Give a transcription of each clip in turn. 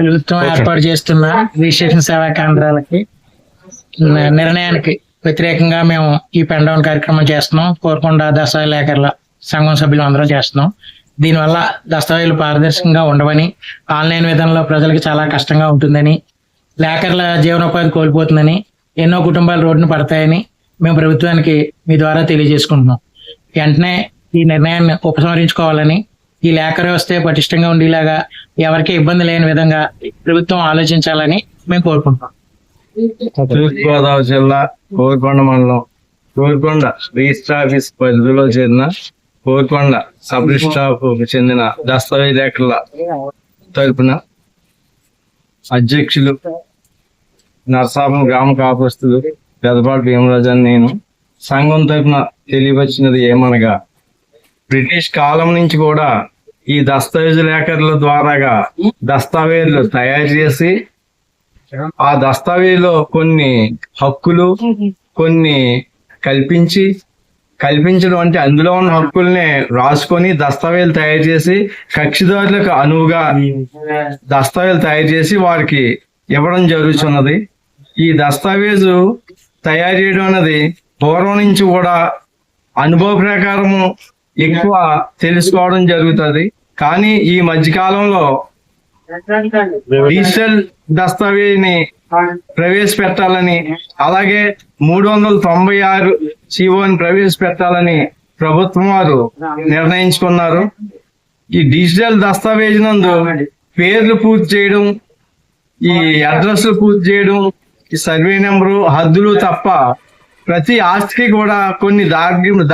ప్రభుత్వం ఏర్పాటు చేస్తున్న రిజిస్ట్రేషన్ సేవా కేంద్రాలకి నిర్ణయానికి వ్యతిరేకంగా మేము ఈ పెన్ డౌన్ కార్యక్రమం చేస్తున్నాం. కోరుకొండ దస్తావేజుల సంఘం సభ్యులు అందరం చేస్తున్నాం. దీనివల్ల దస్తావేజులు పారదర్శకంగా ఉండవని, ఆన్లైన్ విధానంలో ప్రజలకు చాలా కష్టంగా ఉంటుందని, లేఖర్ల జీవనోపాధి కోల్పోతుందని, ఎన్నో కుటుంబాలు రోడ్డున పడతాయని మేము ప్రభుత్వానికి మీ ద్వారా తెలియజేసుకుంటున్నాం. వెంటనే ఈ నిర్ణయాన్ని ఉపసంహరించుకోవాలని, ఈ లేఖ వ్యవస్థ పటిష్టంగా ఉండేలాగా ఎవరికి ఇబ్బంది లేని విధంగా ప్రభుత్వం ఆలోచించాలని మేము కోరుకుంటున్నాం. తూర్పుగోదావరి జిల్లా కోరుకొండ మండలం కోరుకొండ రిజిస్టర్ ఆఫీస్ పరిధిలో చేరిన కోరుకొండ సబ్ రిజిస్టర్ చెందిన దస్తావేజ్ లేఖల తరపున అధ్యక్షులు నరసాపురం గ్రామ కాపురస్తులు పెదపాటి భీమరాజు అని నేను సంఘం తరపున తెలియవచ్చినది ఏమనగా, బ్రిటిష్ కాలం నుంచి కూడా ఈ దస్తావేజు లేఖల ద్వారాగా దస్తావేజులు తయారు చేసి ఆ దస్తావేజులో కొన్ని హక్కులు కొన్ని కల్పించడం అంటే అందులో ఉన్న హక్కుల్ని రాసుకొని దస్తావేజులు తయారు చేసి కక్షిదారులకు అనువుగా దస్తావేజులు తయారు చేసి వారికి ఇవ్వడం జరుగుతున్నది. ఈ దస్తావేజు తయారు చేయడం అనేది పూర్వం నుంచి కూడా అనుభవ ప్రకారము ఎక్కువ తెలుసుకోవడం జరుగుతుంది. కానీ ఈ మధ్యకాలంలో డిజిటల్ దస్తావేజీని ప్రవేశపెట్టాలని, అలాగే 396 సిఓని ప్రవేశపెట్టాలని ప్రభుత్వం వారు నిర్ణయించుకున్నారు. ఈ డిజిటల్ దస్తావేజు నందు పేర్లు పూర్తి చేయడం, ఈ అడ్రస్లు పూర్తి చేయడం, ఈ సర్వే నెంబరు, హద్దులు తప్ప ప్రతి ఆస్తికి కూడా కొన్ని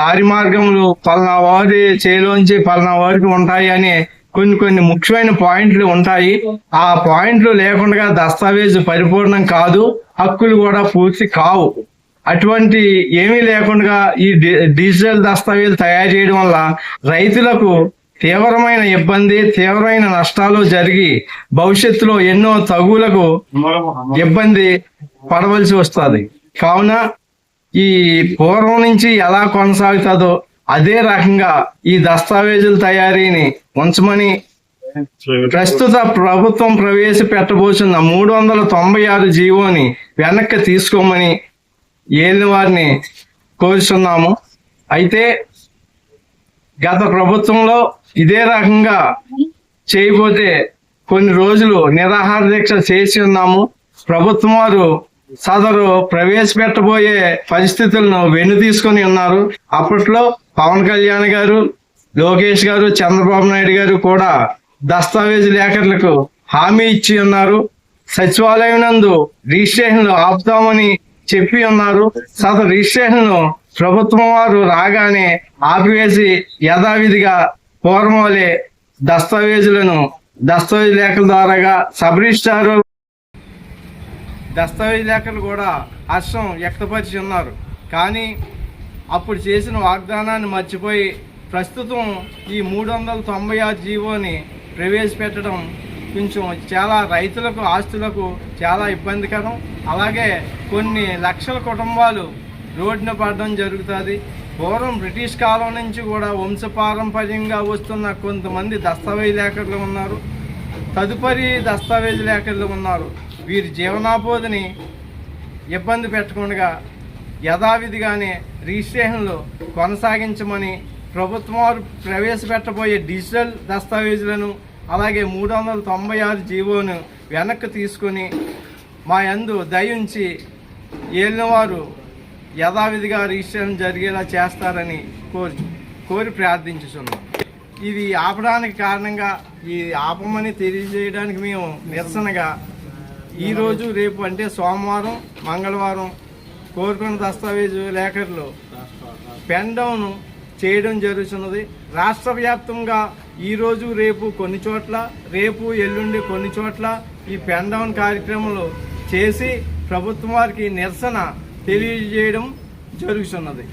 దారి మార్గములు పలానా వారి చేలోంచి పలానా వారికి ఉంటాయి అని కొన్ని ముఖ్యమైన పాయింట్లు ఉంటాయి. ఆ పాయింట్లు లేకుండా దస్తావేజు పరిపూర్ణం కాదు, హక్కులు కూడా పూర్తి కావు. అటువంటి ఏమీ లేకుండా ఈ డిజిటల్ దస్తావేజు తయారు చేయడం వల్ల రైతులకు తీవ్రమైన ఇబ్బంది, తీవ్రమైన నష్టాలు జరిగి భవిష్యత్తులో ఎన్నో తగులకు ఇబ్బంది పడవలసి వస్తుంది. కావున ఈ పూర్వం నుంచి ఎలా కొనసాగుతుందో అదే రకంగా ఈ దస్తావేజుల తయారీని ఉంచమని ప్రస్తుత ప్రభుత్వం ప్రవేశపెట్టబోతున్న 396 జీవోని వెనక్కి తీసుకోమని ఏలిన వారిని కోరుతున్నాము. అయితే గత ప్రభుత్వంలో ఇదే రకంగా చేయబోతే కొన్ని రోజులు నిరాహార దీక్ష చేసి ఉన్నాము. ప్రభుత్వం వారు సదరు ప్రవేశపెట్టబోయే పరిస్థితులను వెన్ను తీసుకొని ఉన్నారు. అప్పట్లో పవన్ కళ్యాణ్ గారు, లోకేష్ గారు, చంద్రబాబు నాయుడు గారు కూడా దస్తావేజు లేఖలకు హామీ ఇచ్చి ఉన్నారు. సచివాలయం నందు రిజిస్ట్రేషన్లు ఆపుతామని చెప్పి ఉన్నారు. సదరు రిజిస్ట్రేషన్లు ప్రభుత్వం వారు రాగానే ఆపివేసి యథావిధిగా పూర్వం వలె దస్తావేజు లేఖల ద్వారాగా సబ్ రిజిస్ట్రార్ దస్తావేజు లేఖలు కూడా హర్షం వ్యక్తపరిచి ఉన్నారు. కానీ అప్పుడు చేసిన వాగ్దానాన్ని మర్చిపోయి ప్రస్తుతం ఈ 396 జీవోని ప్రవేశపెట్టడం కొంచెం చాలా రైతులకు, ఆస్తులకు చాలా ఇబ్బందికరం. అలాగే కొన్ని లక్షల కుటుంబాలు రోడ్డున పడడం జరుగుతుంది. పూర్వం బ్రిటిష్ కాలం నుంచి కూడా వంశపారంపర్యంగా వస్తున్న కొంతమంది దస్తావేజు లేఖలు ఉన్నారు, తదుపరి దస్తావేజు లేఖలు ఉన్నారు. వీరి జీవనోపాధిని ఇబ్బంది పెట్టకుండా యథావిధిగానే రిజిస్ట్రేషన్లు కొనసాగించమని ప్రభుత్వం వారు ప్రవేశపెట్టబోయే డిజిటల్ దస్తావేజులను, అలాగే 396 జీవోను వెనక్కి తీసుకొని మా యందు దయ ఉంచి ఏలిన వారు యథావిధిగా రిజిస్ట్రేషన్ జరిగేలా చేస్తారని కోరి ప్రార్థించుతున్నాం. ఇది ఆపడానికి కారణంగా, ఈ ఆపమని తెలియజేయడానికి మేము నిరసనగా ఈరోజు రేపు అంటే సోమవారం, మంగళవారం కోరుకొండ దస్తావేజు లేఖలు పెన్ డౌన్ చేయడం జరుగుతున్నది. రాష్ట్ర వ్యాప్తంగా ఈరోజు రేపు కొన్ని చోట్ల, రేపు ఎల్లుండి కొన్ని చోట్ల ఈ పెన్ డౌన్ కార్యక్రమాలు చేసి ప్రభుత్వం వారికి నిరసన తెలియజేయడం జరుగుతున్నది.